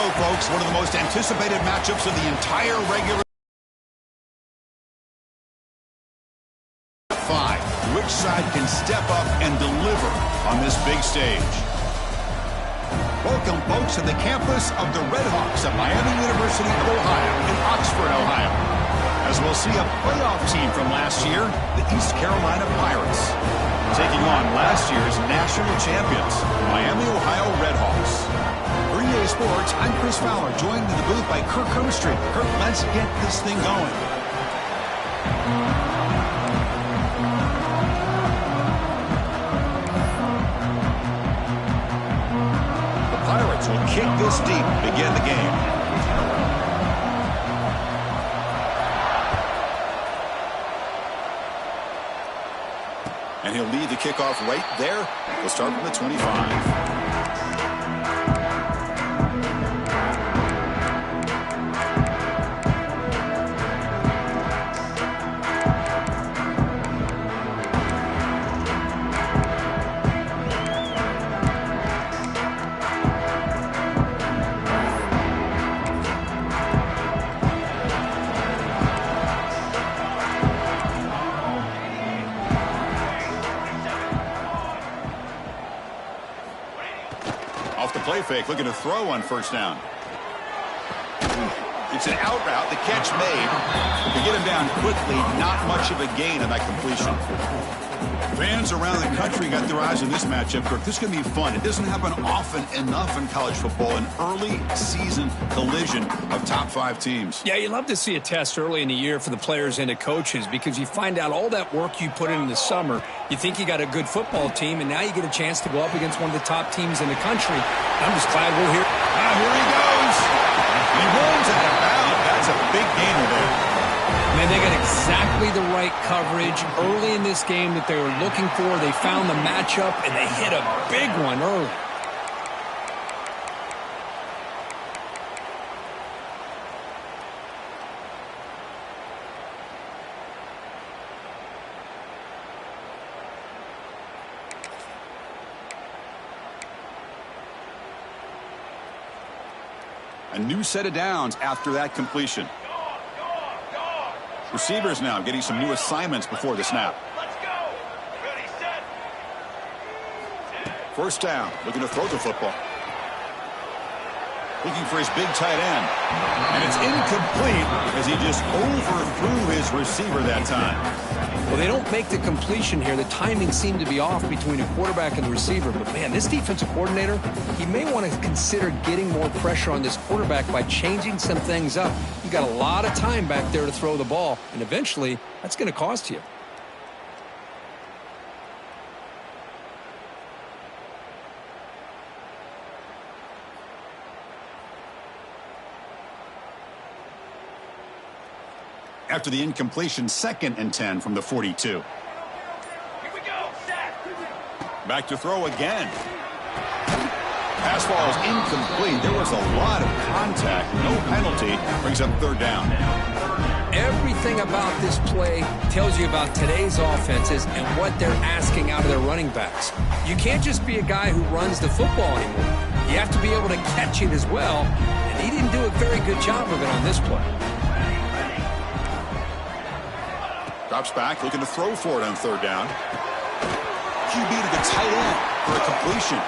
go, folks. One of the most anticipated matchups of the entire regular 5. Which side can step up and deliver on this big stage? Welcome, folks, to the campus of the Red Hawks of Miami University of Ohio in Oxford, Ohio, as we'll see a playoff team from last year, the East Carolina Pirates, taking on last year's national champions, Miami, Ohio Red Hawks. For EA Sports, I'm Chris Fowler, joined in the booth by Kirk Hermstreet. Kirk, let's get this thing going. The Pirates will kick this deep to begin the game. And he'll lead the kickoff right there. We'll start from the 25. Off the play fake, looking to throw on first down. It's an out route, the catch made. To get him down quickly, not much of a gain on that completion. Fans around the country got their eyes on this matchup, Kirk. This is going to be fun. It doesn't happen often enough in college football, an early season collision of top 5 teams. Yeah, you love to see a test early in the year for the players and the coaches because you find out all that work you put in the summer. You think you got a good football team, and now you get a chance to go up against one of the top teams in the country. I'm just glad we're here. Here he goes. He rolls out of bounds. That's a big gainer there. Man, they got exactly the right coverage early in this game that they were looking for. They found the matchup, and they hit a big one early. A new set of downs after that completion. Receivers now getting some new assignments before the snap. Let's go. Ready, set. First down, looking to throw the football. Looking for his big tight end. And it's incomplete as he just overthrew his receiver that time. Well, they don't make the completion here. The timing seemed to be off between a quarterback and the receiver. But, man, this defensive coordinator, he may want to consider getting more pressure on this quarterback by changing some things up. You got a lot of time back there to throw the ball, and eventually that's going to cost you. After the incompletion, 2nd and 10 from the 42. Here we go. Set. Back to throw again. Pass ball is incomplete. There was a lot of contact. No penalty. Brings up 3rd down. Everything about this play tells you about today's offenses and what they're asking out of their running backs. You can't just be a guy who runs the football anymore. You have to be able to catch it as well, and he didn't do a very good job of it on this play. Drops back, looking to throw for it on 3rd down. QB to the tight end for a completion.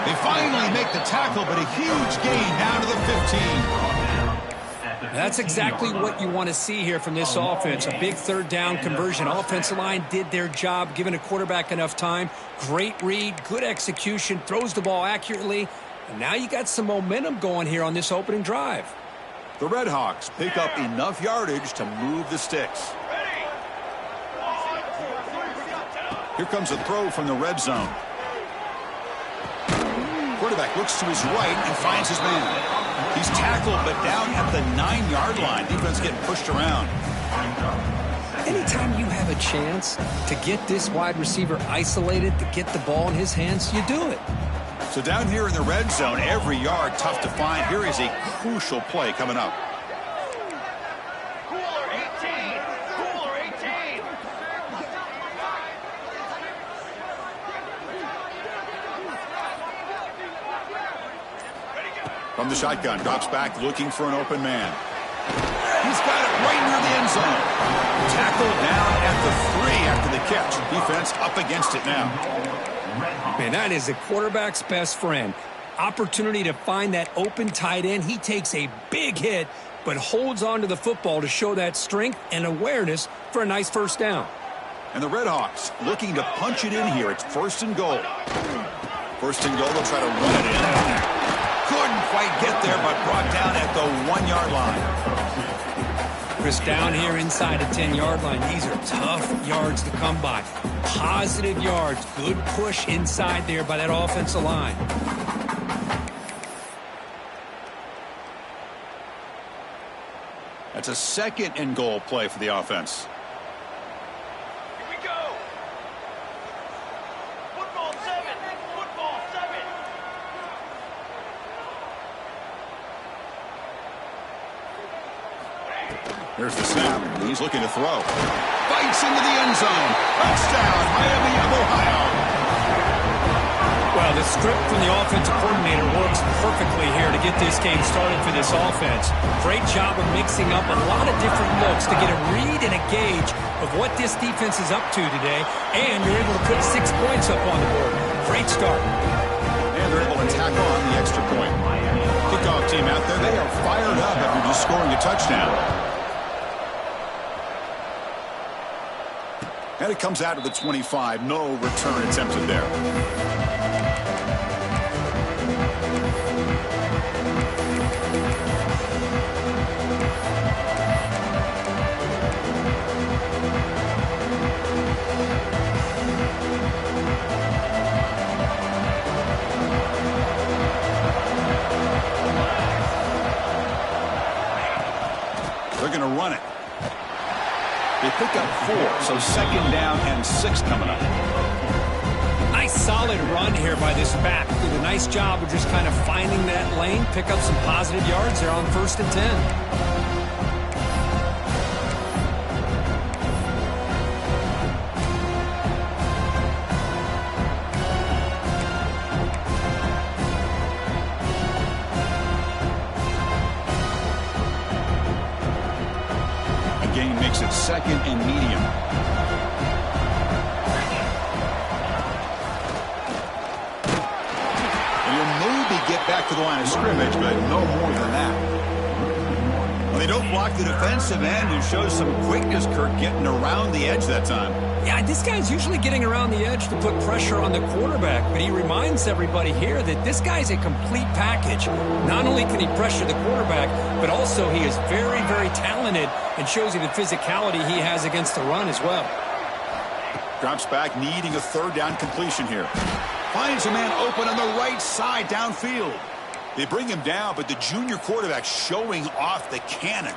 They finally make the tackle, but a huge gain down to the 15. That's exactly what you want to see here from this offense. A big 3rd down conversion. Offensive line did their job, giving a quarterback enough time. Great read, good execution, throws the ball accurately. And now you got some momentum going here on this opening drive. The Red Hawks pick up enough yardage to move the sticks. Here comes a throw from the red zone. Quarterback looks to his right and finds his man. He's tackled, but down at the 9-yard line. Defense getting pushed around. Anytime you have a chance to get this wide receiver isolated, to get the ball in his hands, you do it. So down here in the red zone, every yard tough to find. Here is a crucial play coming up. From the shotgun, drops back looking for an open man. He's got it right near the end zone. Tackled down at the 3 after the catch. Defense up against it now. Man, that is a quarterback's best friend. Opportunity to find that open tight end. He takes a big hit, but holds on to the football to show that strength and awareness for a nice first down. And the Redhawks looking to punch it in here. It's 1st and goal. 1st and goal, they'll try to run it in. Couldn't quite get there, but brought down at the 1-yard line. Chris, down here inside the 10-yard line, these are tough yards to come by. Positive yards, good push inside there by that offensive line. That's a 2nd and goal play for the offense. Here we go. Football 7. Football 7. Here's the snap. He's looking to throw. Bites into the end zone. Touchdown, Miami of Ohio. Well, the script from the offensive coordinator works perfectly here to get this game started for this offense. Great job of mixing up a lot of different looks to get a read and a gauge of what this defense is up to today, and you're able to put 6 points up on the board. Great start. And they're able to tack on the extra point. Kickoff team out there, they are fired up after just scoring a touchdown. And it comes out of the 25. No return attempted there. They're going to run it. They pick up 4, so 2nd down and 6 coming up. Nice solid run here by this back. Did a nice job of just kind of finding that lane, pick up some positive yards there on 1st and 10. Makes it 2nd and medium. And you'll maybe get back to the line of scrimmage, but no more than that. Well, they don't block the defensive end and show some quickness, Kirk, getting around the edge that time. Yeah, this guy's usually getting around the edge to put pressure on the quarterback, but he reminds everybody here that this guy's a complete package. Not only can he pressure the quarterback, but also he is very, very talented and shows you the physicality he has against the run as well. Drops back, needing a 3rd down completion here. Finds a man open on the right side downfield. They bring him down, but the junior quarterback showing off the cannon.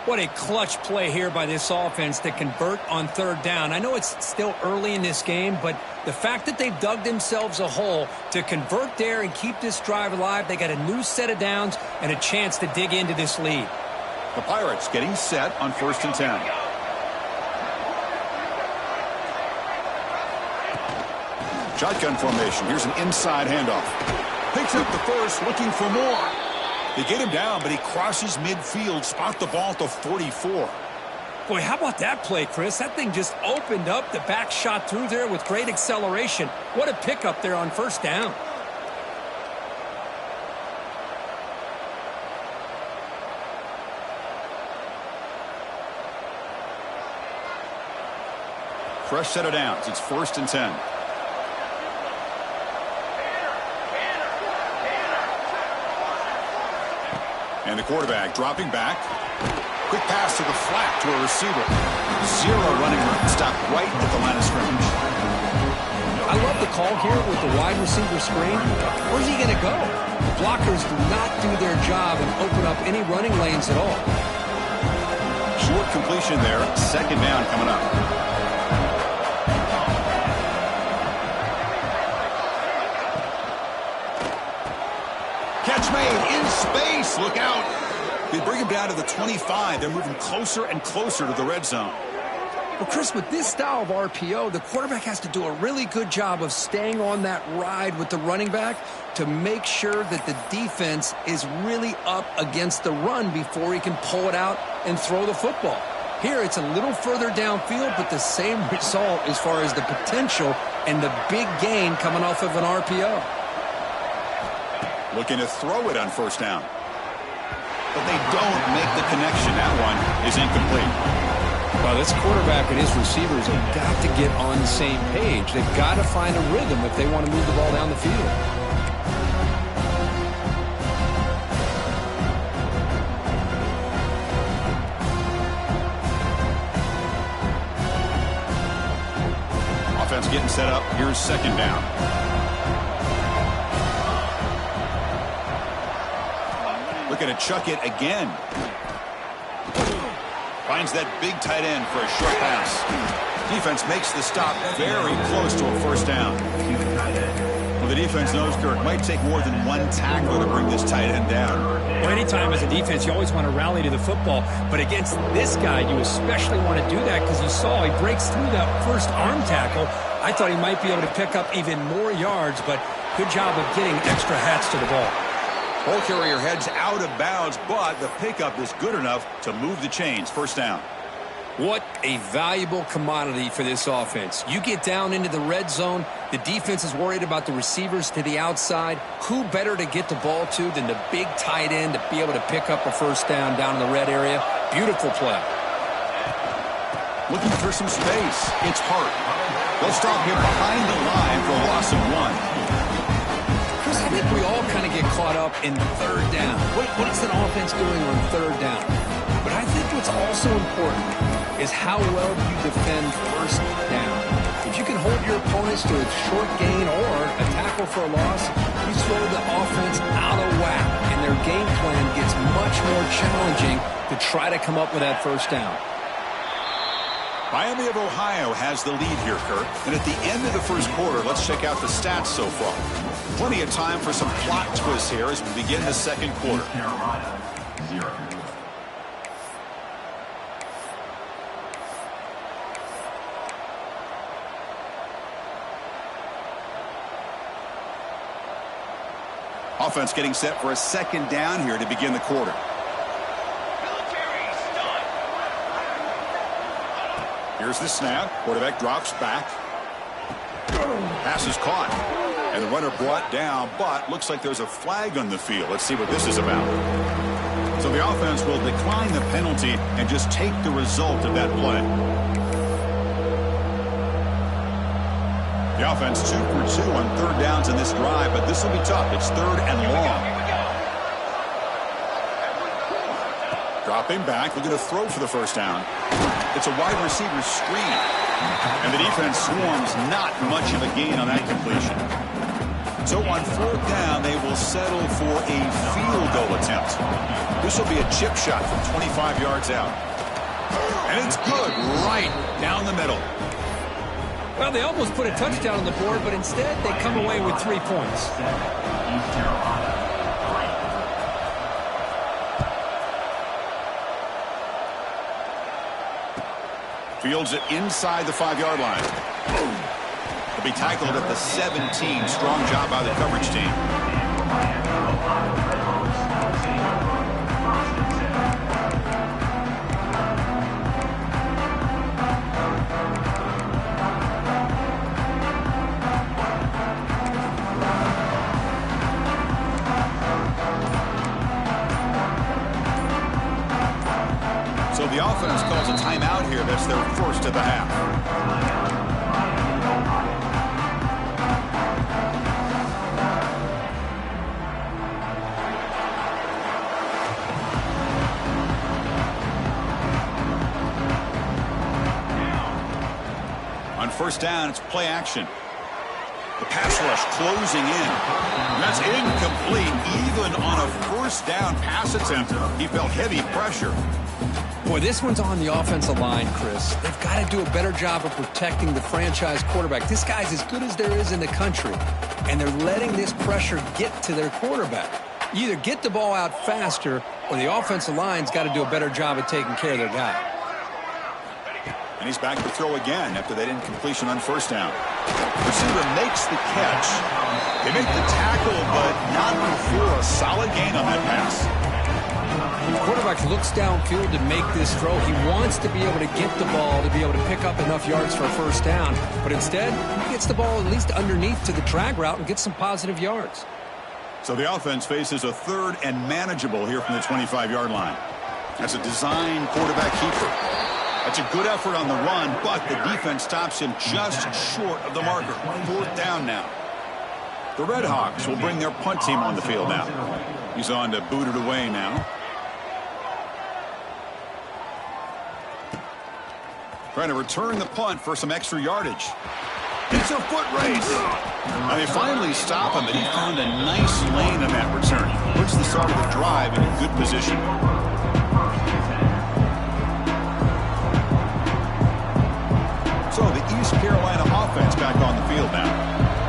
What a clutch play here by this offense to convert on 3rd down. I know it's still early in this game, but the fact that they've dug themselves a hole to convert there and keep this drive alive, they got a new set of downs and a chance to dig into this lead. The Pirates getting set on 1st and 10. Shotgun formation. Here's an inside handoff. Picks up the 1st, looking for more. They get him down, but he crosses midfield, spot the ball to 44. Boy, how about that play, Chris? That thing just opened up. The back shot through there with great acceleration. What a pickup there on 1st down. Fresh set of downs. It's 1st and 10. And the quarterback dropping back. Quick pass to the flat to a receiver. 0 running room. Stopped right at the line of scrimmage. I love the call here with the wide receiver screen. Where's he going to go? The blockers do not do their job and open up any running lanes at all. Short completion there. 2nd down coming up. Catch made in space. Look out. They bring him down to the 25. They're moving closer and closer to the red zone. Well, Chris, with this style of RPO, the quarterback has to do a really good job of staying on that ride with the running back to make sure that the defense is really up against the run before he can pull it out and throw the football. Here, it's a little further downfield, but the same result as far as the potential and the big gain coming off of an RPO. Looking to throw it on first down. But they don't make the connection. That one is incomplete. Well, this quarterback and his receivers have got to get on the same page. They've got to find a rhythm if they want to move the ball down the field. Offense getting set up. Here's second down. Looking to chuck it again. Finds that big tight end for a short pass. Defense makes the stop very close to a first down. Well, the defense knows, Kirk, might take more than one tackle to bring this tight end down. Well, anytime as a defense, you always want to rally to the football. But against this guy, you especially want to do that because you saw he breaks through that first arm tackle. I thought he might be able to pick up even more yards, but good job of getting extra hats to the ball. Ball carrier heads out of bounds, but the pickup is good enough to move the chains. First down. What a valuable commodity for this offense. You get down into the red zone, the defense is worried about the receivers to the outside. Who better to get the ball to than the big tight end to be able to pick up a first down in the red area? Beautiful play. Looking for some space. It's Hart. They'll stop him behind the line for a loss of 1. Chris, I think we all kind of get caught up in third down. What's an offense doing on third down? But I think what's also important is how well you defend first down. If you can hold your opponents to a short gain or a tackle for a loss, you throw the offense out of whack, and their game plan gets much more challenging to try to come up with that first down. Miami of Ohio has the lead here, Kirk. And at the end of the first quarter, let's check out the stats so far. Plenty of time for some plot twists here as we begin the second quarter. Carolina, 0. Offense getting set for a second down here to begin the quarter. Military stunt. Here's the snap. Quarterback drops back. Pass is caught. And the runner brought down, but looks like there's a flag on the field. Let's see what this is about. So the offense will decline the penalty and just take the result of that play. The offense 2 for 2 on third downs in this drive, but this will be tough. It's third and long. Dropping back, looking to throw for the first down. It's a wide receiver screen. And the defense swarms not much of a gain on that completion. So on fourth down, they will settle for a field goal attempt. This will be a chip shot from 25 yards out. And it's good right down the middle. Well, they almost put a touchdown on the board, but instead they come away with 3 points. East Carolina. Fields it inside the 5-yard line. He'll be tackled at the 17. Strong job by the coverage team. So the offense calls a timeout here. That's their first of the half. On first down, it's play action. The pass rush closing in. That's incomplete. Even on a first down pass attempt, he felt heavy pressure. Boy, this one's on the offensive line, Chris. They've got to do a better job of protecting the franchise quarterback. This guy's as good as there is in the country, and they're letting this pressure get to their quarterback. You either get the ball out faster, or the offensive line's got to do a better job of taking care of their guy. And he's back to throw again after that incompletion on first down. Receiver makes the catch. They make the tackle, but not before a solid gain on that pass. The quarterback looks downfield to make this throw. He wants to be able to get the ball to be able to pick up enough yards for a first down. But instead, he gets the ball at least underneath to the drag route and gets some positive yards. So the offense faces a third and manageable here from the 25-yard line. That's a design quarterback keeper. That's a good effort on the run, but the defense stops him just short of the marker. Fourth down now. The Red Hawks will bring their punt team on the field now. He's on to boot it away now. Trying to return the punt for some extra yardage. It's a foot race. And they finally stop him, but he found a nice lane on that return. Puts the start of the drive in a good position. So the East Carolina offense back on the field now.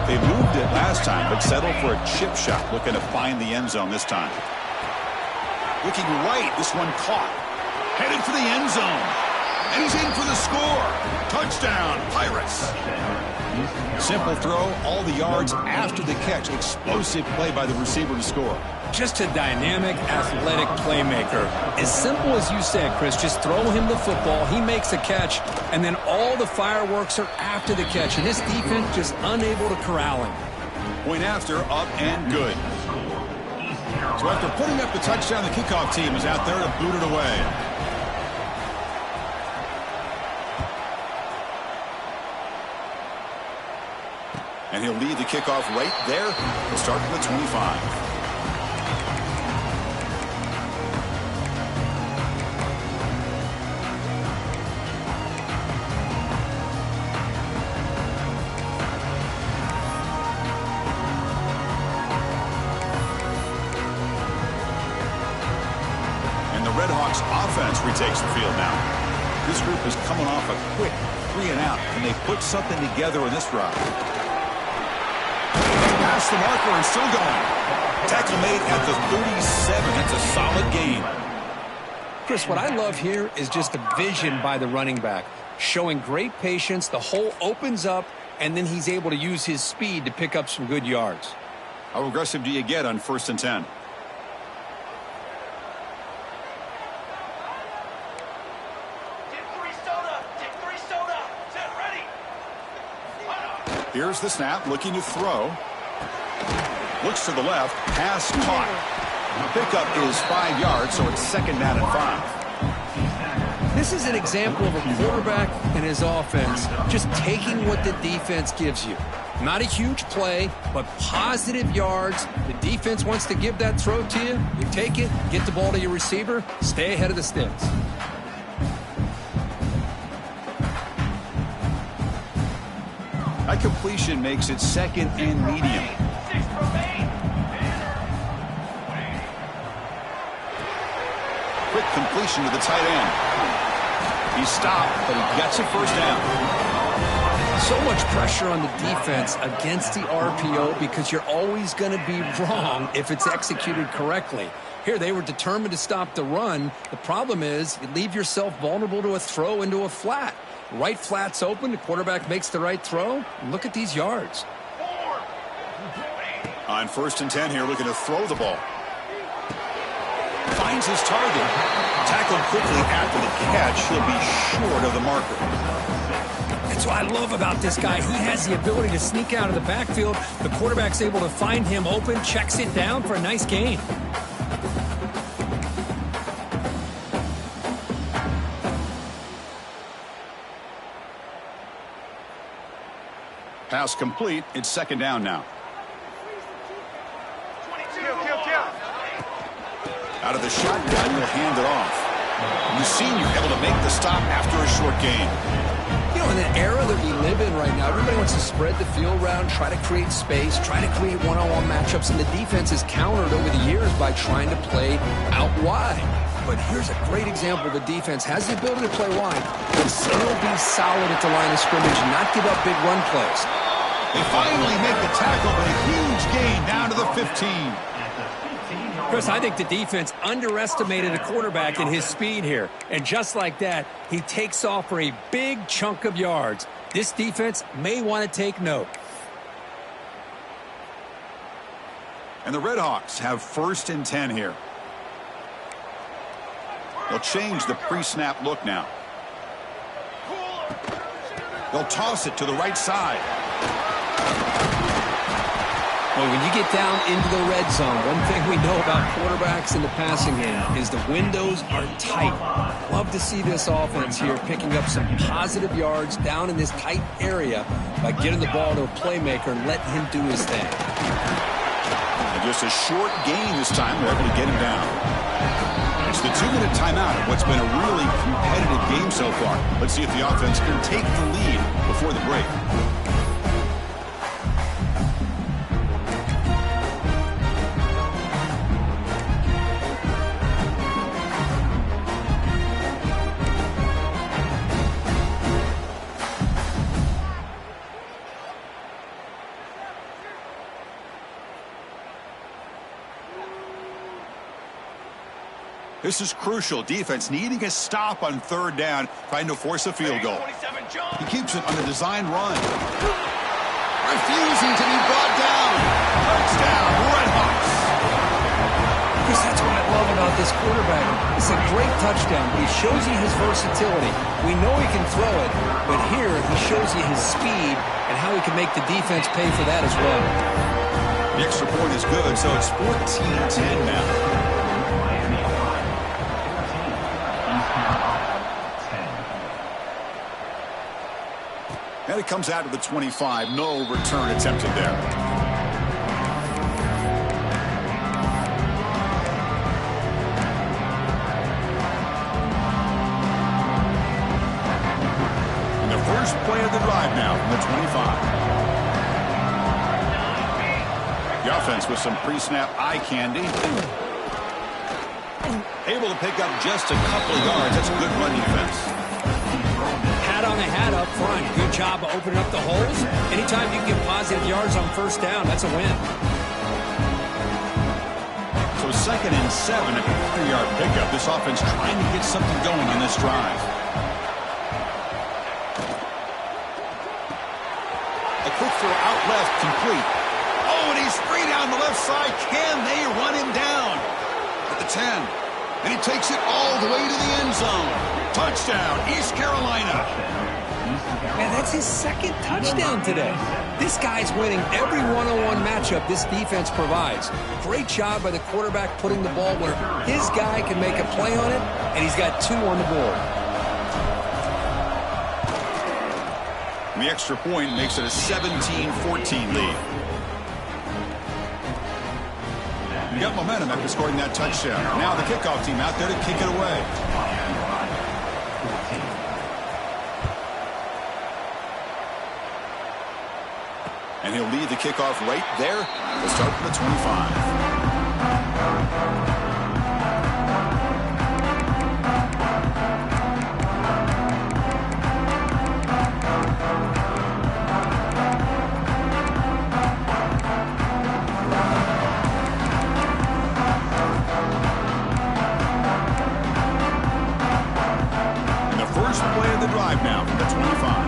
They moved it last time, but settled for a chip shot, looking to find the end zone this time. Looking right, this one caught. Headed for the end zone. And he's in for the score. Touchdown, Pirates. Simple throw, all the yards after the catch. Explosive play by the receiver to score. Just a dynamic, athletic playmaker. As simple as you said, Chris, just throw him the football, he makes a catch, and then all the fireworks are after the catch. And this defense just unable to corral him. Point after, up and good. So after putting up the touchdown, the kickoff team is out there to boot it away. And he'll lead the kickoff right there and start from the 25. And the Red Hawks offense retakes the field now. This group is coming off a quick 3 and out, and they put something together in this drive. Past the marker and still going. Tackle made at the 37. That's a solid gain. Chris, what I love here is just the vision by the running back. Showing great patience. The hole opens up, and then he's able to use his speed to pick up some good yards. How aggressive do you get on 1st and 10? Here's the snap, looking to throw. Looks to the left, pass caught. Pickup is 5 yards, so it's 2nd down and 5. This is an example of a quarterback and his offense just taking what the defense gives you. Not a huge play, but positive yards. The defense wants to give that throw to you. You take it, get the ball to your receiver, stay ahead of the sticks. That completion makes it 2nd and medium. Quick completion to the tight end. He stopped, but he gets a 1st down. So much pressure on the defense against the RPO because you're always going to be wrong if it's executed correctly. Here, they were determined to stop the run. The problem is you leave yourself vulnerable to a throw into a flat. Right flat's open, the quarterback makes the right throw. Look at these yards. On 1st and 10 here, looking to throw the ball. Finds his target. Tackled quickly after the catch. He'll be short of the marker. That's what I love about this guy. He has the ability to sneak out of the backfield. The quarterback's able to find him open, checks it down for a nice gain. Pass complete. It's 2nd down now. Out of the shotgun, he'll hand it off. The senior able to make the stop after a short gain. You know, in the era that we live in right now, everybody wants to spread the field around, try to create space, try to create one-on-one matchups, and the defense has countered over the years by trying to play out wide. But here's a great example. The defense has the ability to play wide, but still be solid at the line of scrimmage and not give up big run plays. They finally make the tackle, but a huge gain down to the 15. Chris, I think the defense underestimated a quarterback in his speed here. And just like that, he takes off for a big chunk of yards. This defense may want to take note. And the Redhawks have 1st and 10 here. They'll change the pre-snap look now. They'll toss it to the right side. Well, when you get down into the red zone, one thing we know about quarterbacks in the passing game is the windows are tight. Love to see this offense here picking up some positive yards down in this tight area by getting the ball to a playmaker and letting him do his thing. And just a short gain this time. They're able to get him down. It's the 2-minute timeout of what's been a really competitive game so far. Let's see if the offense can take the lead before the break. This is crucial. Defense needing a stop on 3rd down, trying to force a field goal. He keeps it on the design run. Refusing to be brought down. Touchdown, Redhawks. Chris, that's what I love about this quarterback. It's a great touchdown, but he shows you his versatility. We know he can throw it, but here he shows you his speed and how he can make the defense pay for that as well. The extra point is good, so it's 14-10 now. And it comes out to the 25. No return attempted there. And the first play of the drive now from the 25. The offense with some pre-snap eye candy. Able to pick up just a couple of yards. That's a good run defense. Hat on a hat up front. Good job of opening up the holes. Anytime you can get positive yards on 1st down, that's a win. So 2nd and 7, a 3-yard pickup. This offense trying to get something going on this drive. A quick throw out left, complete. Oh, and he's free down the left side. Can they run him down? At the 10. And he takes it all the way to the end zone. Touchdown, East Carolina. Man, that's his 2nd touchdown today. This guy's winning every one-on-one matchup this defense provides. Great job by the quarterback putting the ball where his guy can make a play on it, and he's got 2 on the board. And the extra point makes it a 17-14 lead. You got momentum after scoring that touchdown. Now the kickoff team out there to kick it away. And he'll lead the kickoff right there. We'll start from the 25. And the first play of the drive now from the 25.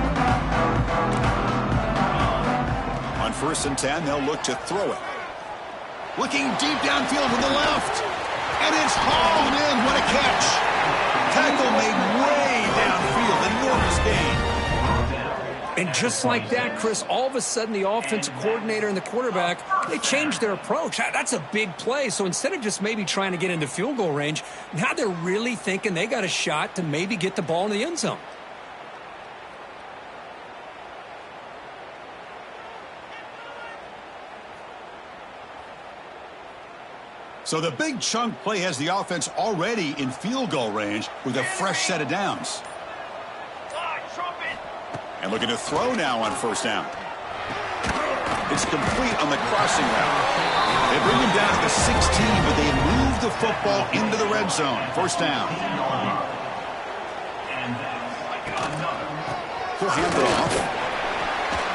On 1st and 10, they'll look to throw it. Looking deep downfield to the left. And it's hauled in. What a catch. Tackle made way downfield. Enormous gain. And just like that, Chris, all of a sudden the offensive coordinator and the quarterback, they changed their approach. That's a big play. So instead of just maybe trying to get into field goal range, now they're really thinking they got a shot to maybe get the ball in the end zone. So the big chunk play has the offense already in field goal range with a fresh set of downs. And looking to throw now on 1st down. It's complete on the crossing route. They bring him down to the 16, but they move the football into the red zone. 1st down. He'll hand it off.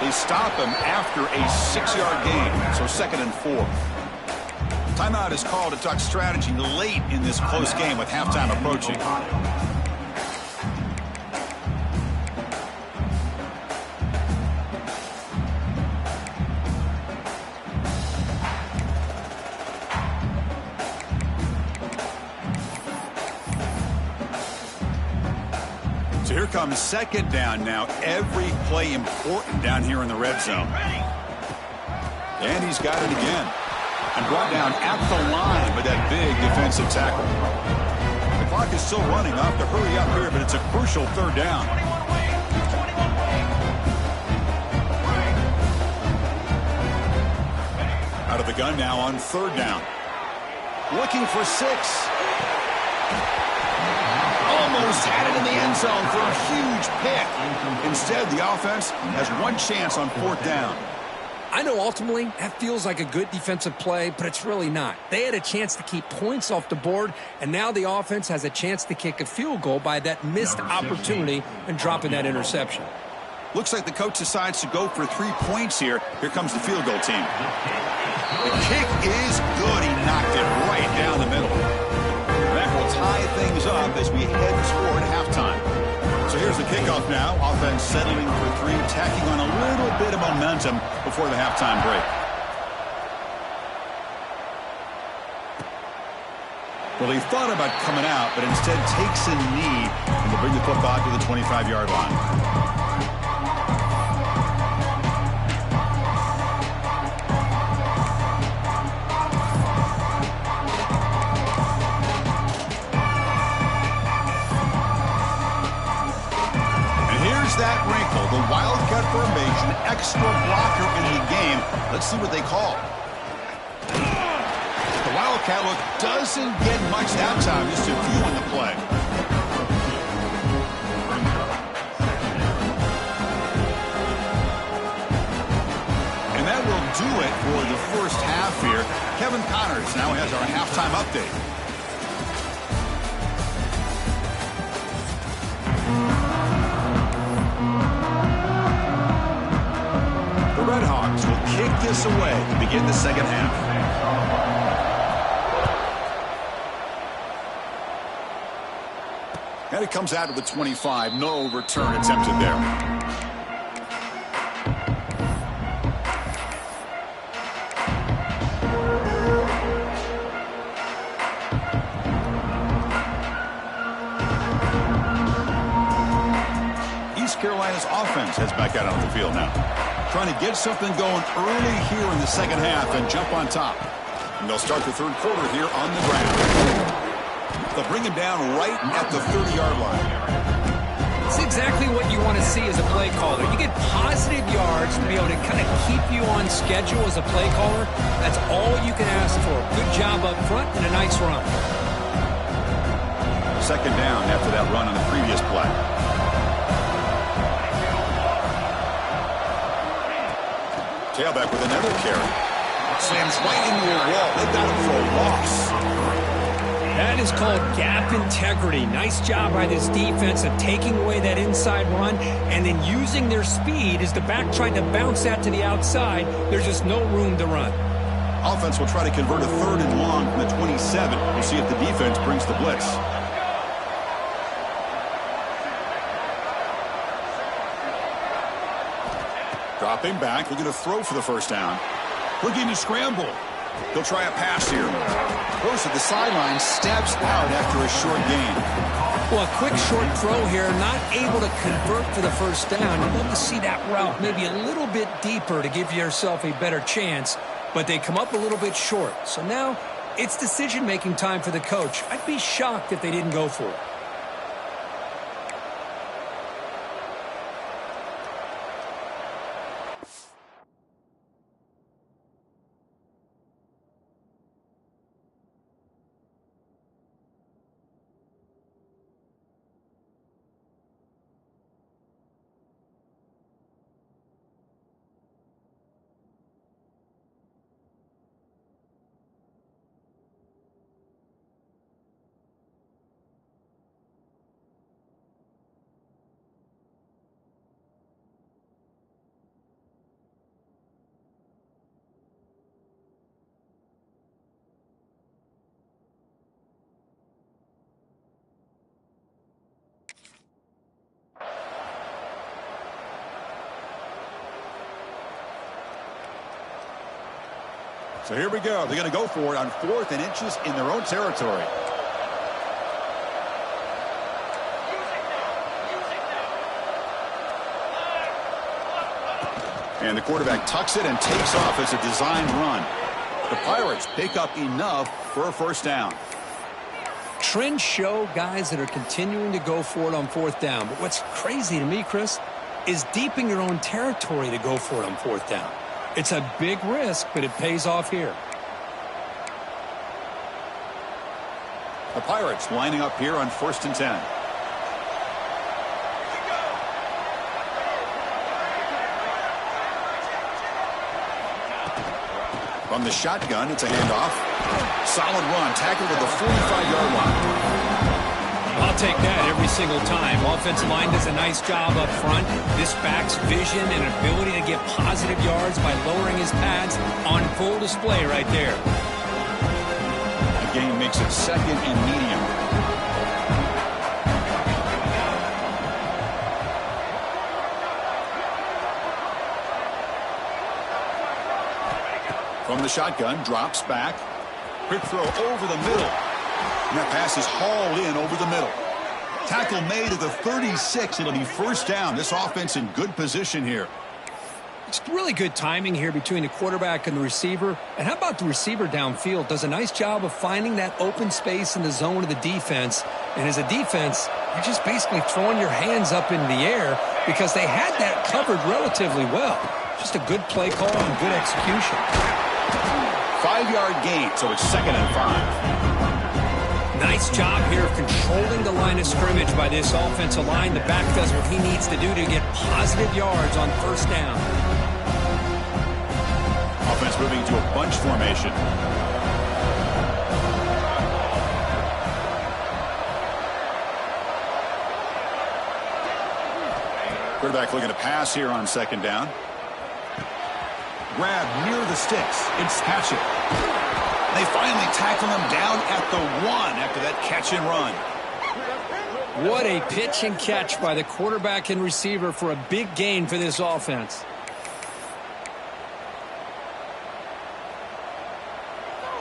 They stop him after a 6-yard gain, so 2nd and 4. Timeout is called to talk strategy late in this close game with halftime approaching. So here comes second down now. Every play important down here in the red zone. And he's got it again. And brought down at the line with that big defensive tackle. The clock is still running. I'll have to hurry up here, but it's a crucial third down. Out of the gun now on third down. Looking for 6. Almost had it in the end zone for a huge pick. Instead, the offense has one chance on fourth down. I know ultimately that feels like a good defensive play, but it's really not. They had a chance to keep points off the board, and now the offense has a chance to kick a field goal by that missed opportunity and dropping that interception. Looks like the coach decides to go for 3 points here. Here comes the field goal team. The kick is good. He knocked it right down the middle. That will tie things up as we head toward halftime. So here's the kickoff now. Offense settling for 3, tacking on a little bit of momentum before the halftime break. Well, he thought about coming out, but instead takes a knee and will bring the football to the 25-yard line. That wrinkle, the Wildcat formation, extra blocker in the game. Let's see what they call. The Wildcat look doesn't get much that time, just a few on the play. And that will do it for the first half here. Kevin Connors now has our halftime update. Red Hawks will kick this away to begin the second half. And it comes out of the 25. No return attempted there. East Carolina's offense heads back out on the field now. Trying to get something going early here in the second half and jump on top. And they'll start the third quarter here on the ground. They'll bring him down right at the 30-yard line. It's exactly what you want to see as a play caller. You get positive yards to be able to kind of keep you on schedule as a play caller. That's all you can ask for. Good job up front and a nice run. Second down after that run on the previous play. Tailback with another carry. Slams right into a wall. They got him for a loss. That is called gap integrity. Nice job by this defense of taking away that inside run and then using their speed as the back tried to bounce that to the outside. There's just no room to run. Offense will try to convert a 3rd and long from the 27. We'll see if the defense brings the blitz. Dropping back, looking to throw for the first down. Looking to scramble. He'll try a pass here. Goes to the sideline, steps out after a short gain. Well, a quick short throw here, not able to convert for the first down. You'd love to see that route maybe a little bit deeper to give yourself a better chance, but they come up a little bit short. So now it's decision-making time for the coach. I'd be shocked if they didn't go for it. So here we go. They're going to go for it on 4th and inches in their own territory. And the quarterback tucks it and takes off as a designed run. The Pirates pick up enough for a first down. Trends show guys that are continuing to go for it on 4th down. But what's crazy to me, Chris, is deep in your own territory to go for it on 4th down. It's a big risk, but it pays off here. The Pirates lining up here on 1st and 10. From the shotgun, it's a handoff. Solid run, tackled at the 45-yard line. I'll take that every single time. Offensive line does a nice job up front. This back's vision and ability to get positive yards by lowering his pads on full display right there. The game makes it 2nd and medium. From the shotgun, drops back. Quick throw over the middle. And that pass is hauled in over the middle. Tackle made at the 36. It'll be first down. This offense in good position here. It's really good timing here between the quarterback and the receiver. And how about the receiver downfield? Does a nice job of finding that open space in the zone of the defense. And as a defense, you're just basically throwing your hands up in the air because they had that covered relatively well. Just a good play call and good execution. 5-yard gain, so it's 2nd and 5. Nice job here of controlling the line of scrimmage by this offensive line. The back does what he needs to do to get positive yards on 1st down. Offense moving to a bunch formation. Quarterback looking to pass here on 2nd down. Grab near the sticks. It's Hatchet. They finally tackle him down at the 1 after that catch and run. What a pitch and catch by the quarterback and receiver for a big gain for this offense.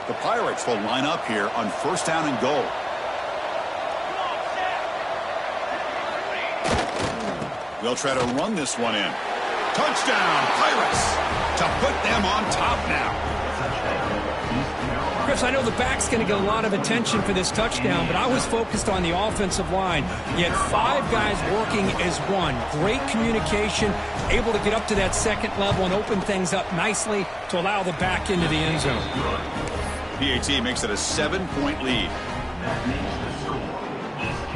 The Pirates will line up here on 1st down and goal. They'll try to run this one in. Touchdown, Pirates, to put them on top now. Chris, I know the back's going to get a lot of attention for this touchdown, but I was focused on the offensive line. Yet 5 guys working as one. Great communication, able to get up to that 2nd level and open things up nicely to allow the back into the end zone. PAT makes it a 7-point lead.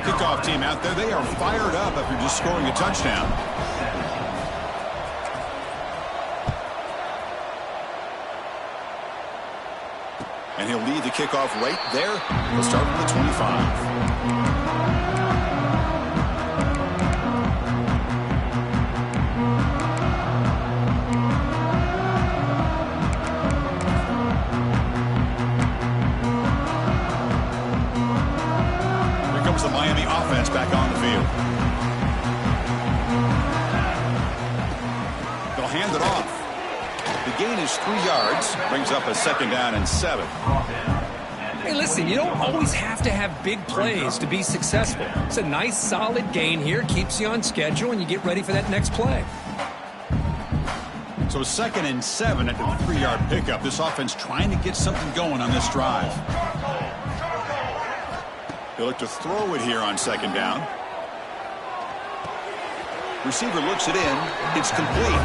Kickoff team out there, they are fired up after just scoring a touchdown. And he'll lead the kickoff right there. He'll start from the 25. The Miami offense back on the field. They'll hand it off. The gain is 3 yards. Brings up a 2nd down and 7. Hey, listen, you don't always have to have big plays to be successful. It's a nice, solid gain here. Keeps you on schedule, and you get ready for that next play. So 2nd and 7 at the 3-yard pickup. This offense trying to get something going on this drive. They look to throw it here on 2nd down. Receiver looks it in. It's complete.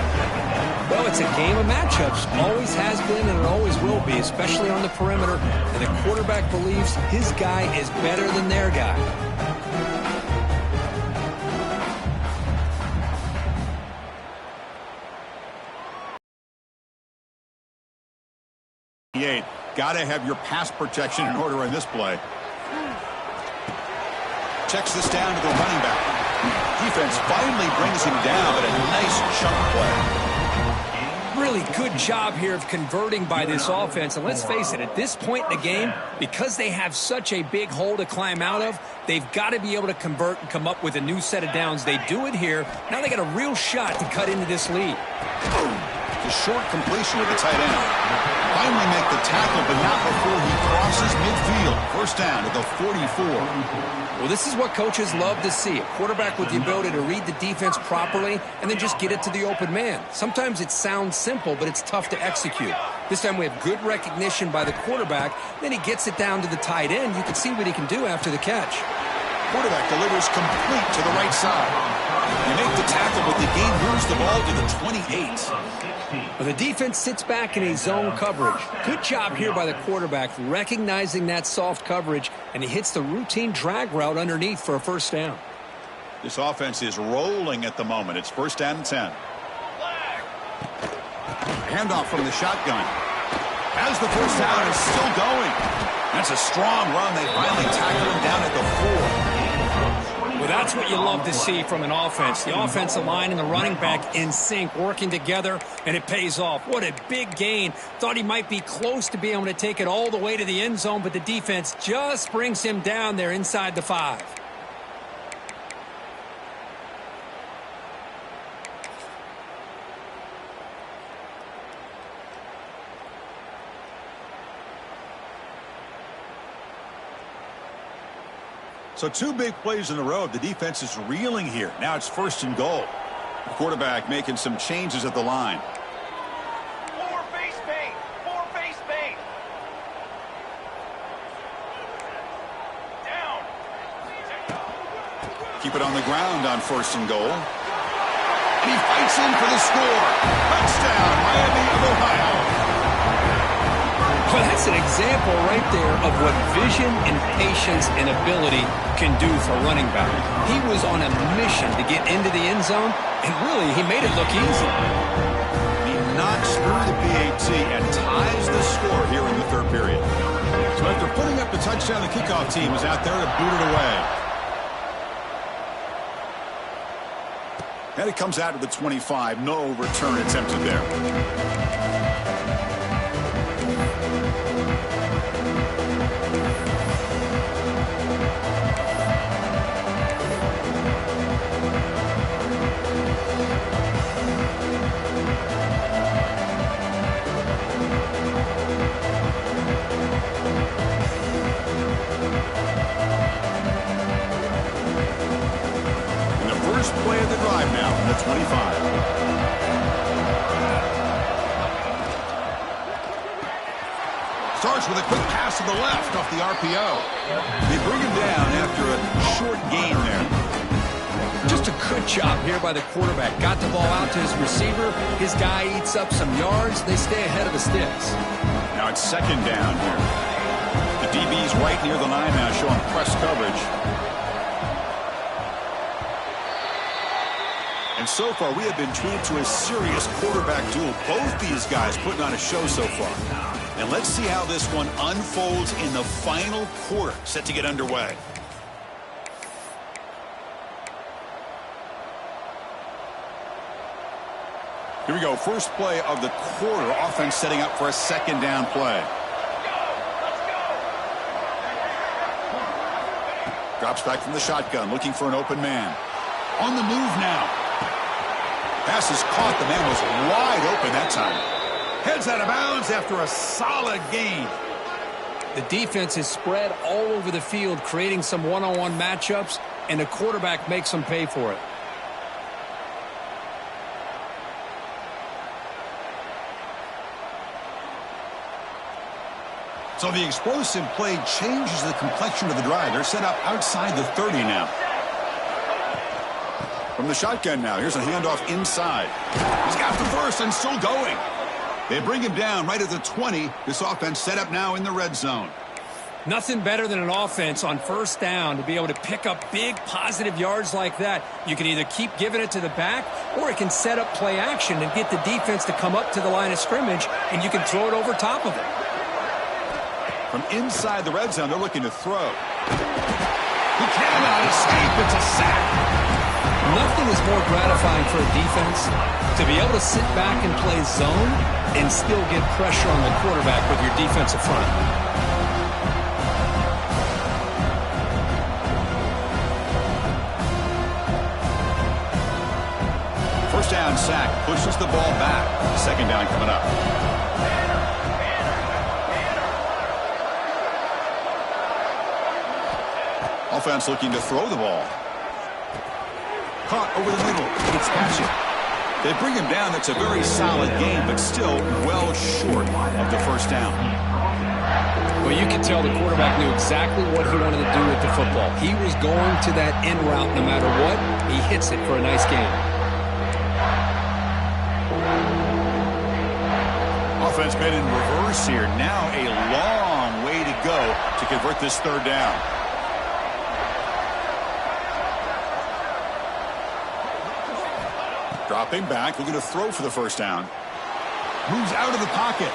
Well, it's a game of matchups. Always has been and it always will be, especially on the perimeter. And the quarterback believes his guy is better than their guy. Got to have your pass protection in order in this play. Checks this down to the running back. Defense finally brings him down, but a nice chunk play. Really good job here of converting by this offense. And let's face it, at this point in the game, because they have such a big hole to climb out of, they've got to be able to convert and come up with a new set of downs. They do it here. Now they got a real shot to cut into this lead. The short completion to the tight end. Finally make the tackle, but not before he crosses midfield. First down at the 44. Well, this is what coaches love to see. A quarterback with the ability to read the defense properly and then just get it to the open man. Sometimes it sounds simple, but it's tough to execute. This time we have good recognition by the quarterback. Then he gets it down to the tight end. You can see what he can do after the catch. Quarterback delivers complete to the right side. You make the tackle, but the game moves the ball to the 28. Well, the defense sits back in a zone coverage. Good job here by the quarterback recognizing that soft coverage, and he hits the routine drag route underneath for a first down. This offense is rolling at the moment. It's first down and 10. Handoff from the shotgun. As the first down is still going. That's a strong run. They finally tackle him down at the 4. Well, that's what you love to see from an offense. The offensive line and the running back in sync, working together, and it pays off. What a big gain. Thought he might be close to being able to take it all the way to the end zone, but the defense just brings him down there inside the 5. So 2 big plays in a row. The defense is reeling here. Now it's first and goal. The quarterback making some changes at the line. More base paint. More base paint. Down. Keep it on the ground on first and goal. And he fights in for the score. Touchdown, Miami of Ohio. Well, that's an example right there of what vision and patience and ability can do for running back. He was on a mission to get into the end zone, and really, he made it look easy. He knocks through the PAT and ties the score here in the third period. So after putting up the touchdown, the kickoff team is out there to boot it away. And it comes out to the 25. No return attempted there. Play of the drive now from the 25. Starts with a quick pass to the left off the RPO. They bring him down after a short gain there. Just a good job here by the quarterback. Got the ball out to his receiver. His guy eats up some yards. They stay ahead of the sticks. Now it's second down here. The DB's right near the line now, showing press coverage. And so far, we have been treated to a serious quarterback duel. Both these guys putting on a show so far. And let's see how this one unfolds in the final quarter, set to get underway. Here we go. First play of the quarter. Offense setting up for a second down play. Drops back from the shotgun, looking for an open man. On the move now. Pass is caught. The man was wide open that time. Heads out of bounds after a solid gain. The defense is spread all over the field, creating some one-on-one matchups, and the quarterback makes them pay for it. So the explosive play changes the complexion of the drive. They're set up outside the 30 now. From the shotgun now, here's a handoff inside. He's got the first and still going. They bring him down right at the 20. This offense set up now in the red zone. Nothing better than an offense on first down to be able to pick up big positive yards like that. You can either keep giving it to the back, or it can set up play action and get the defense to come up to the line of scrimmage, and you can throw it over top of it. From inside the red zone, they're looking to throw. He cannot escape. It's a sack. Nothing is more gratifying for a defense to be able to sit back and play zone and still get pressure on the quarterback with your defensive front. first down sack pushes the ball back. Second down coming up. Offense looking to throw the ball. Caught over the middle. It's catching. They bring him down. That's a very solid game, but still well short of the first down. Well, you can tell the quarterback knew exactly what he wanted to do with the football. He was going to that end route no matter what. He hits it for a nice gain. Offense been in reverse here. Now a long way to go to convert this third down. Dropping back, looking to throw for the first down. Moves out of the pocket.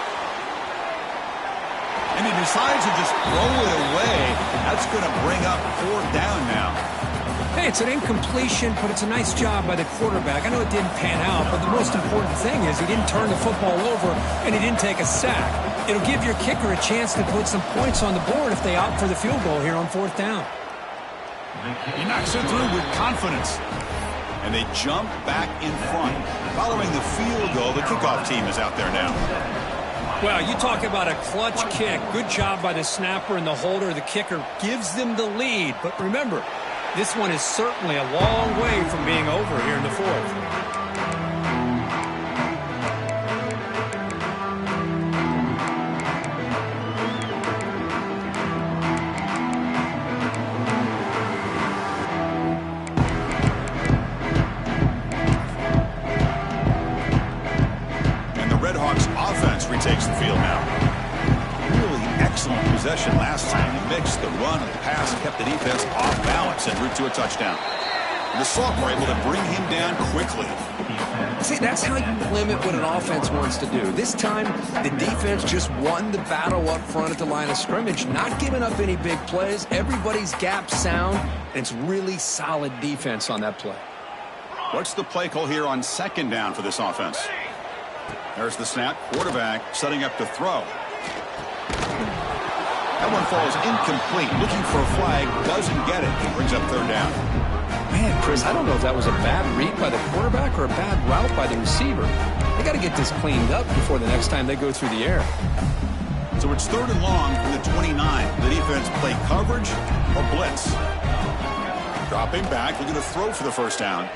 And he decides to just throw it away. That's going to bring up fourth down now. Hey, it's an incompletion, but it's a nice job by the quarterback. I know it didn't pan out, but the most important thing is he didn't turn the football over and he didn't take a sack. It'll give your kicker a chance to put some points on the board if they opt for the field goal here on fourth down. He knocks it through with confidence. And they jump back in front. Following the field goal, the kickoff team is out there now. Well, you talk about a clutch kick. Good job by the snapper and the holder. The kicker gives them the lead. But remember, this one is certainly a long way from being over here in the fourth. Takes the field now. Really excellent possession last time. The mix, the run, and the pass kept the defense off balance en route to a touchdown. And the sophomore able to bring him down quickly. See, that's how you limit what an offense wants to do. This time, the defense just won the battle up front at the line of scrimmage, not giving up any big plays. Everybody's gap sound, and it's really solid defense on that play. What's the play call here on second down for this offense? There's the snap. Quarterback setting up to throw. That one falls incomplete. Looking for a flag. Doesn't get it. He brings up third down. Man, Chris, I don't know if that was a bad read by the quarterback or a bad route by the receiver. They got to get this cleaned up before the next time they go through the air. So it's third and long from the 29. The defense play coverage or blitz. Dropping back. Looking to throw for the first down.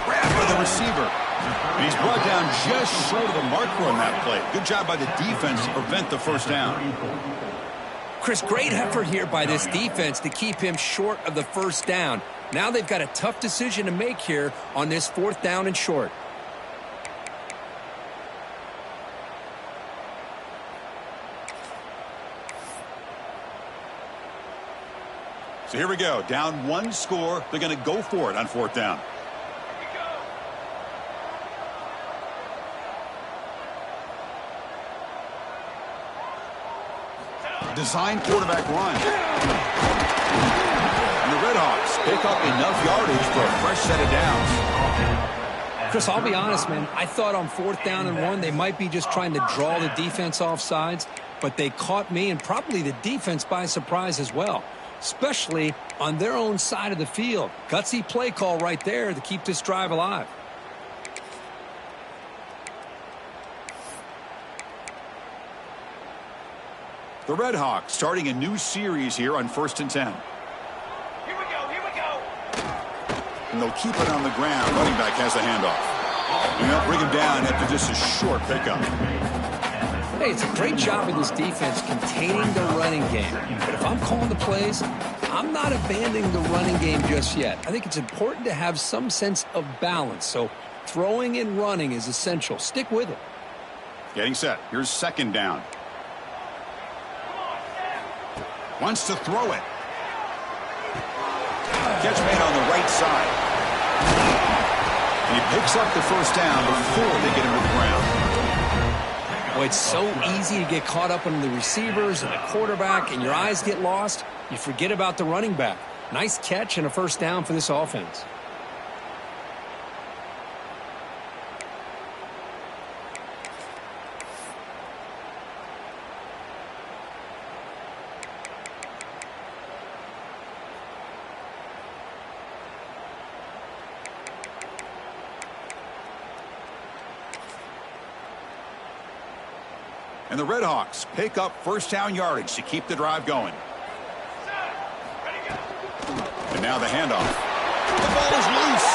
Grab by the receiver. And he's brought down just short of the marker on that play. Good job by the defense to prevent the first down. Chris, great effort here by this defense to keep him short of the first down. Now they've got a tough decision to make here on this fourth down and short. So here we go. Down one score. They're going to go for it on fourth down. Design quarterback run. And the Redhawks pick up enough yardage for a fresh set of downs. Chris, I'll be honest, man. I thought on fourth down and one, they might be just trying to draw the defense off sides, but they caught me and probably the defense by surprise as well, especially on their own side of the field. Gutsy play call right there to keep this drive alive. The Redhawks starting a new series here on 1st and 10. Here we go, here we go. And they'll keep it on the ground. Running back has the handoff. And they'll bring him down after just a short pickup. Hey, it's a great job of this defense containing the running game. But if I'm calling the plays, I'm not abandoning the running game just yet. I think it's important to have some sense of balance. So throwing and running is essential. Stick with it. Getting set. Here's second down. Wants to throw it. Catch made on the right side. And he picks up the first down before they get him to the ground. Well, it's so easy to get caught up on the receivers and the quarterback, and your eyes get lost. You forget about the running back. Nice catch and a first down for this offense. And the Red Hawks pick up first down yardage to keep the drive going. And now the handoff. The ball is loose.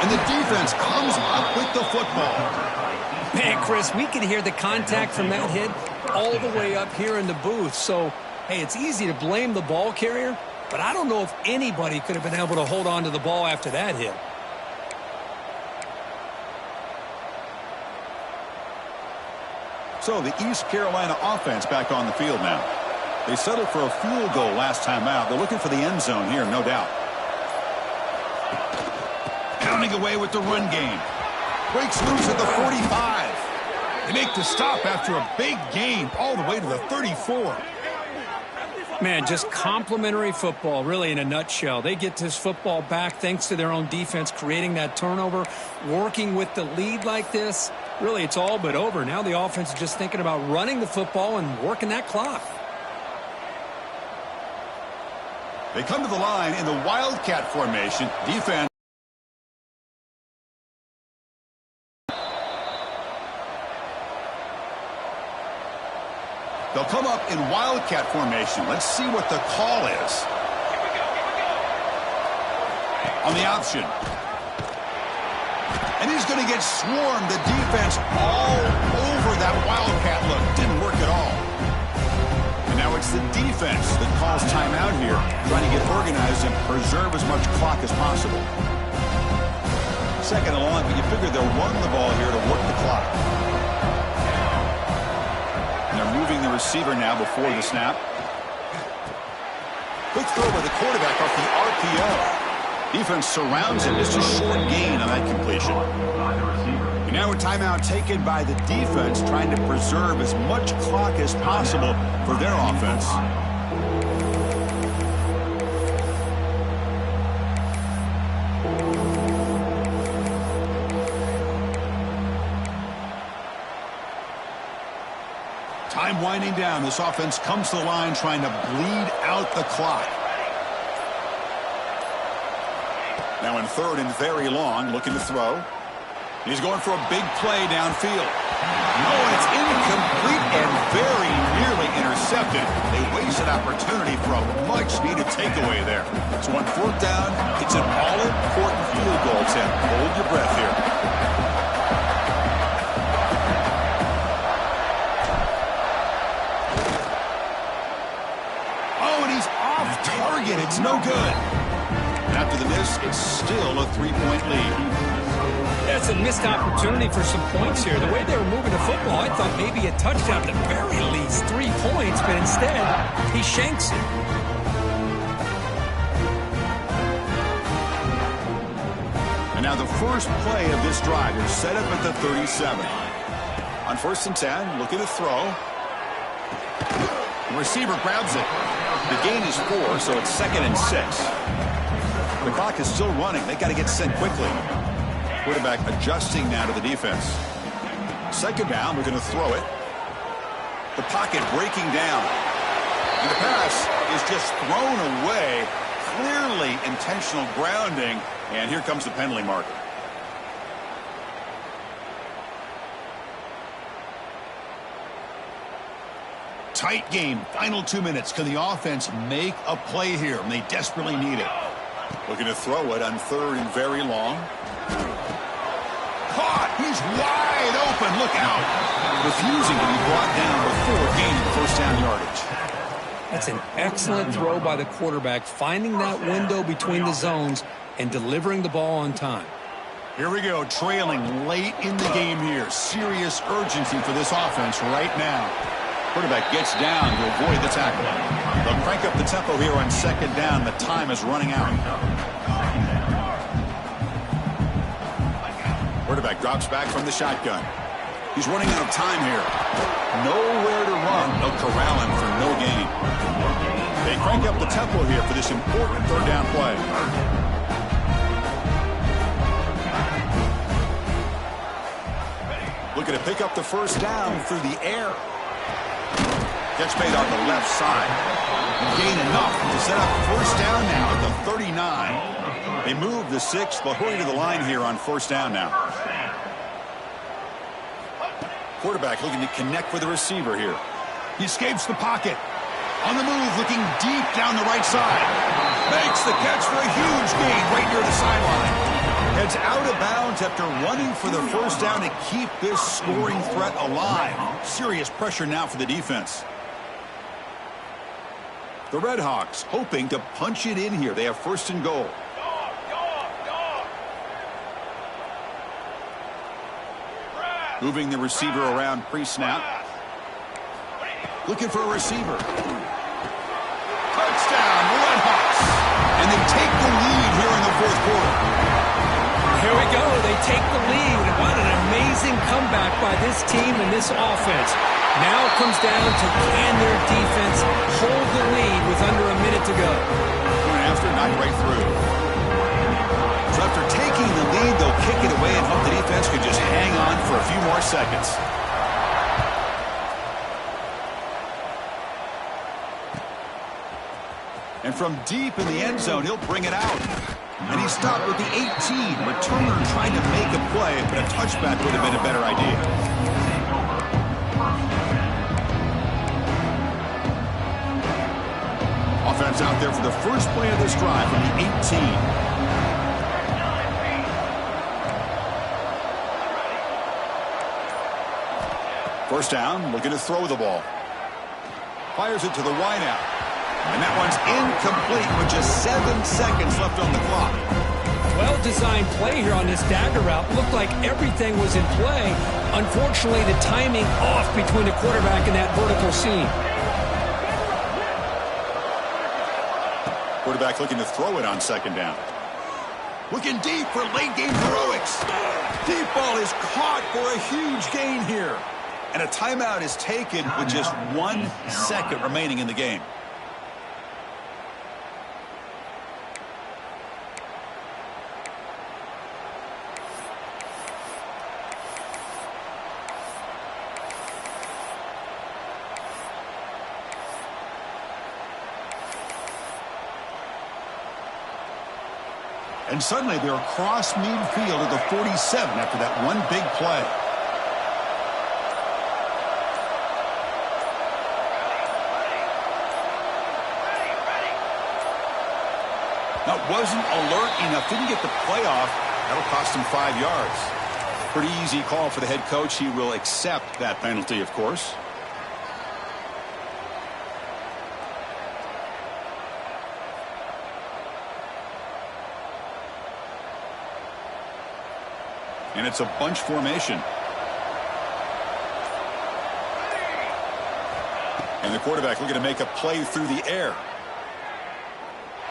And the defense comes up with the football. Man, Chris, we can hear the contact from that hit all the way up here in the booth. So, hey, it's easy to blame the ball carrier, but I don't know if anybody could have been able to hold on to the ball after that hit. So the East Carolina offense back on the field now. They settled for a field goal last time out. They're looking for the end zone here, no doubt. Pounding away with the run game. Breaks loose at the 45. They make the stop after a big gain all the way to the 34. Man, just complimentary football, really, in a nutshell. They get this football back thanks to their own defense, creating that turnover, working with the lead like this. Really, it's all but over. Now the offense is just thinking about running the football and working that clock. They come to the line in the Wildcat formation. Defense. They'll come up in Wildcat formation. Let's see what the call is. On the option. And he's going to get swarmed. The defense all over that Wildcat look. Didn't work at all. And now it's the defense that calls timeout here, trying to get organized and preserve as much clock as possible. Second and long, but you figure they'll run the ball here to work the clock. They're moving the receiver now before the snap. Quick throw by the quarterback off the RPO. Defense surrounds him. It's a short gain on that completion. And now a timeout taken by the defense, trying to preserve as much clock as possible for their offense. Time winding down. This offense comes to the line trying to bleed out the clock. Now in third and very long, looking to throw. He's going for a big play downfield. No, it's incomplete and very nearly intercepted. They wasted opportunity for a much-needed takeaway there. So on fourth down, it's an all-important field goal attempt. Hold your breath here. Target, it's no good. After the miss, it's still a 3-point lead. That's a missed opportunity for some points here. The way they were moving the football, I thought maybe a touchdown at the very least, 3 points, but instead, he shanks it. And now the first play of this drive is set up at the 37. On first and 10, looking to throw. The receiver grabs it. The gain is 4, so it's second and 6. The clock is still running. They got to get set quickly. Quarterback adjusting now to the defense. Second down, we're going to throw it. The pocket breaking down. And the pass is just thrown away. Clearly intentional grounding. And here comes the penalty marker. Tight game. Final 2 minutes. Can the offense make a play here? And they desperately need it. Looking to throw it on third and very long. Caught. He's wide open. Look out. Refusing to be brought down before gaining first down yardage. That's an excellent throw by the quarterback, finding that window between the zones and delivering the ball on time. Here we go. Trailing late in the game here. Serious urgency for this offense right now. Quarterback gets down to avoid the tackle. They'll crank up the tempo here on second down. The time is running out. Quarterback drops back from the shotgun. He's running out of time here. Nowhere to run. They'll corral him for no gain. They crank up the tempo here for this important third down play. Looking to pick up the first down through the air. Gets made on the left side. Gain enough to set up first down now at the 39. They move the 6. They'll hurry to the line here on first down now. Quarterback looking to connect with the receiver here. He escapes the pocket. On the move, looking deep down the right side. Makes the catch for a huge gain right near the sideline. Heads out of bounds after running for the first down to keep this scoring threat alive. Serious pressure now for the defense. The Redhawks hoping to punch it in here. They have first and goal. Moving the receiver around pre-snap. Looking for a receiver. Touchdown, Redhawks. And they take the lead here in the fourth quarter. Here we go. They take the lead. What an amazing comeback by this team and this offense. Now it comes down to can their defense hold the lead with under a minute to go. Going after, knocked right through. So after taking the lead, they'll kick it away and hope the defense could just hang on for a few more seconds. And from deep in the end zone, he'll bring it out. And he stopped with the 18. Returner trying to make a play, but a touchback would have been a better idea. Offense out there for the first play of this drive from the 18. First down, looking to throw the ball. Fires it to the wideout. And that one's incomplete with just 7 seconds left on the clock. Well-designed play here on this dagger route. Looked like everything was in play. Unfortunately, the timing off between the quarterback and that vertical seam. Quarterback looking to throw it on second down. Looking deep for late-game heroics. Deep ball is caught for a huge gain here. And a timeout is taken with just 1 second remaining in the game. And suddenly they're across midfield at the 47 after that one big play. Now, wasn't alert enough, didn't get the play off. That'll cost him 5 yards. Pretty easy call for the head coach. He will accept that penalty, of course. And it's a bunch formation. And the quarterback looking to make a play through the air.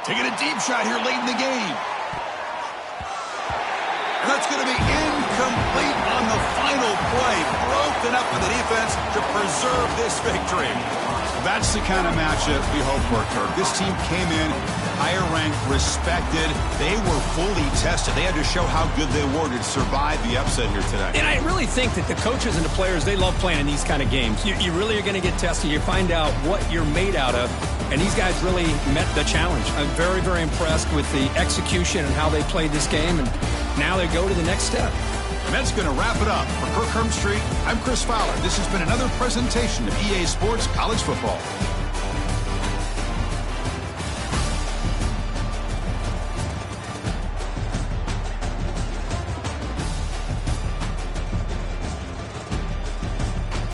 Taking a deep shot here late in the game. And that's going to be incomplete on the final play. Broken up by the defense to preserve this victory. That's the kind of matchup we hope for, Kirk. This team came in higher ranked, respected. They were fully tested. They had to show how good they were to survive the upset here today. And I really think that the coaches and the players, they love playing in these kind of games. You really are going to get tested. You find out what you're made out of. And these guys really met the challenge. I'm very, very impressed with the execution and how they played this game. And now they go to the next step. And that's going to wrap it up. For Kirk Hermstreet, I'm Chris Fowler. This has been another presentation of EA Sports College Football.